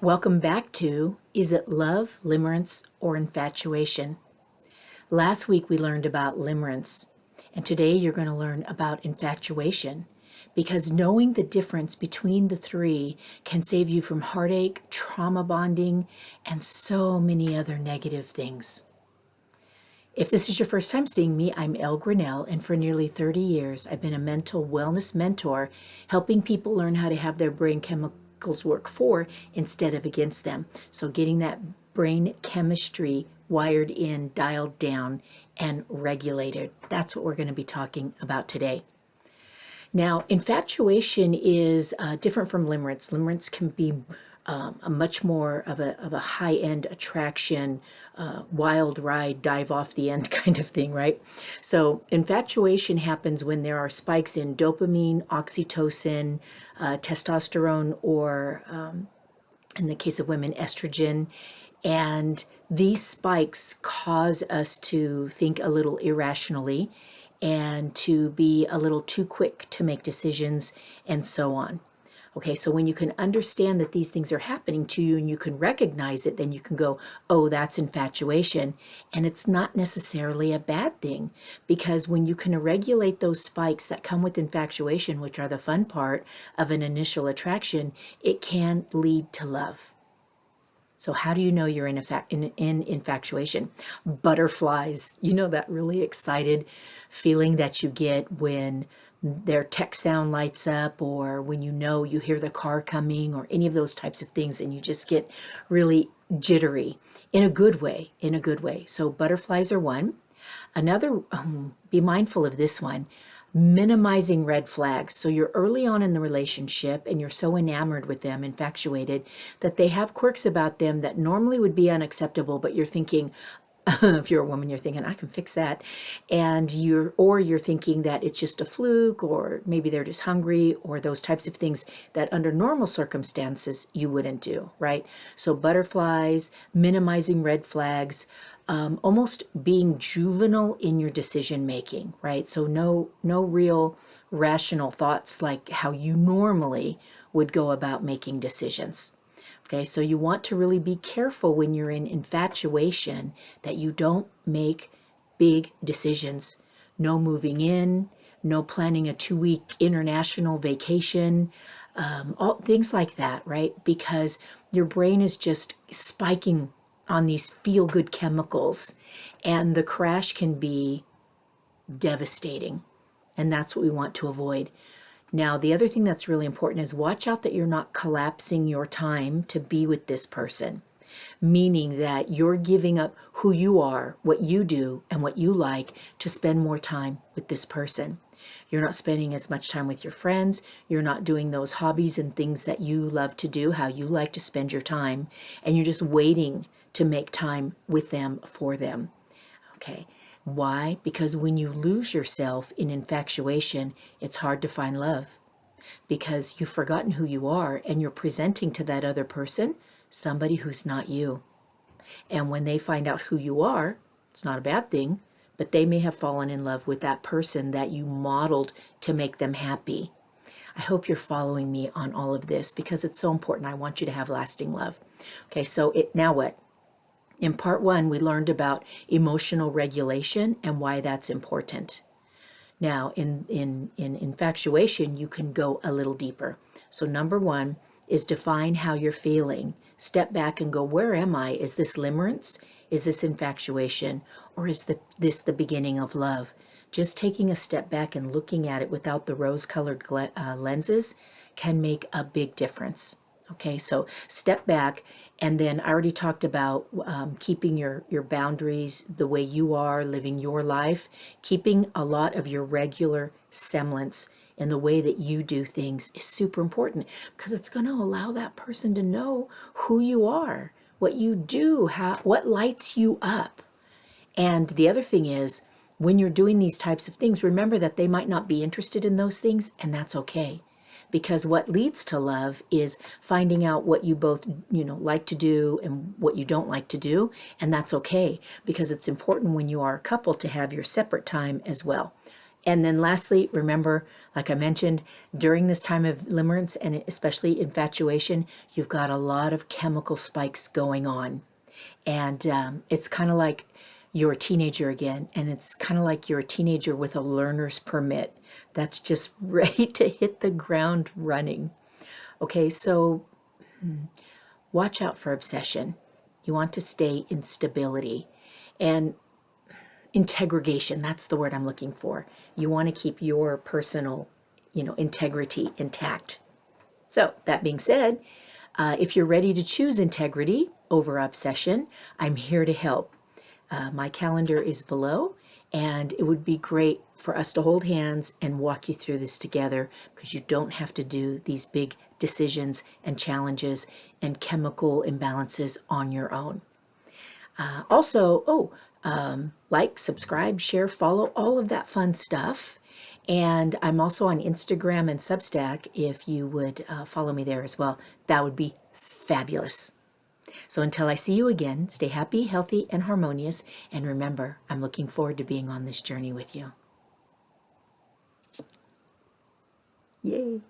Welcome back to Is It Love, Limerence, or Infatuation? Last week we learned about limerence, and today you're going to learn about infatuation because knowing the difference between the three can save you from heartache, trauma bonding, and so many other negative things. If this is your first time seeing me, I'm Elle Graniel, and for nearly 30 years I've been a mental wellness mentor, helping people learn how to have their brain chemicals work for instead of against them. So getting that brain chemistry wired in, dialed down, and regulated. That's what we're going to be talking about today. Now, infatuation is different from limerence. Limerence can be a much more of a high-end attraction, wild ride, dive off the end kind of thing, right? So infatuation happens when there are spikes in dopamine, oxytocin, testosterone, or in the case of women, estrogen. And these spikes cause us to think a little irrationally and to be a little too quick to make decisions and so on. Okay, so when you can understand that these things are happening to you and you can recognize it, then you can go, oh, that's infatuation. And it's not necessarily a bad thing, because when you can regulate those spikes that come with infatuation, which are the fun part of an initial attraction, it can lead to love. So how do you know you're in infatuation? Butterflies. You know that really excited feeling that you get when their text sound lights up, or when you hear the car coming, or any of those types of things, and you just get really jittery in a good way, So butterflies are one. Another, be mindful of this one, minimizing red flags. So you're early on in the relationship and you're so enamored with them, infatuated, that they have quirks about them that normally would be unacceptable, but you're thinking, if you're a woman, you're thinking, I can fix that. And you're thinking that it's just a fluke, or maybe they're just hungry, or those types of things that under normal circumstances you wouldn't do, right? So butterflies, minimizing red flags, almost being juvenile in your decision making, right? So no real rational thoughts like how you normally would go about making decisions. Okay, so you want to really be careful when you're in infatuation that you don't make big decisions. No moving in, no planning a 2-week international vacation, all things like that, right? Because your brain is just spiking on these feel-good chemicals, and the crash can be devastating, and that's what we want to avoid. Now, the other thing that's really important is watch out that you're not collapsing your time to be with this person, meaning that you're giving up who you are, what you do, and what you like to spend more time with this person. You're not spending as much time with your friends. You're not doing those hobbies and things that you love to do, how you like to spend your time, and you're just waiting to make time with them for them. Okay. Why? Because when you lose yourself in infatuation, it's hard to find love, because you've forgotten who you are and you're presenting to that other person somebody who's not you. And when they find out who you are, it's not a bad thing, but they may have fallen in love with that person that you modeled to make them happy. I hope you're following me on all of this, because it's so important. I want you to have lasting love. Okay, so now what? In part 1, we learned about emotional regulation and why that's important. Now, in infatuation, you can go a little deeper. So number 1 is define how you're feeling. Step back and go, where am I? Is this limerence? Is this infatuation? Or is this the beginning of love? Just taking a step back and looking at it without the rose-colored lenses can make a big difference. Okay, so step back, and then I already talked about keeping your boundaries the way you are, living your life, keeping a lot of your regular semblance in the way that you do things is super important, because it's going to allow that person to know who you are, what you do, what lights you up. And the other thing is, when you're doing these types of things, remember that they might not be interested in those things, and that's okay. Because what leads to love is finding out what you both, like to do and what you don't like to do. And that's okay, because it's important when you are a couple to have your separate time as well. And then lastly, remember, like I mentioned, during this time of limerence and especially infatuation, you've got a lot of chemical spikes going on. And it's kind of like you're a teenager again. And it's kind of like you're a teenager with a learner's permit that's just ready to hit the ground running. Okay, so watch out for obsession. You want to stay in stability. And integration, that's the word I'm looking for. You want to keep your personal, integrity intact. So that being said, if you're ready to choose integrity over obsession, I'm here to help. My calendar is below, and it would be great for us to hold hands and walk you through this together, because you don't have to do these big decisions and challenges and chemical imbalances on your own. Like, subscribe, share, follow, all of that fun stuff. And I'm also on Instagram and Substack. If you would follow me there as well, that would be fabulous. So until I see you again, stay happy, healthy, and harmonious. And remember, I'm looking forward to being on this journey with you. Yay.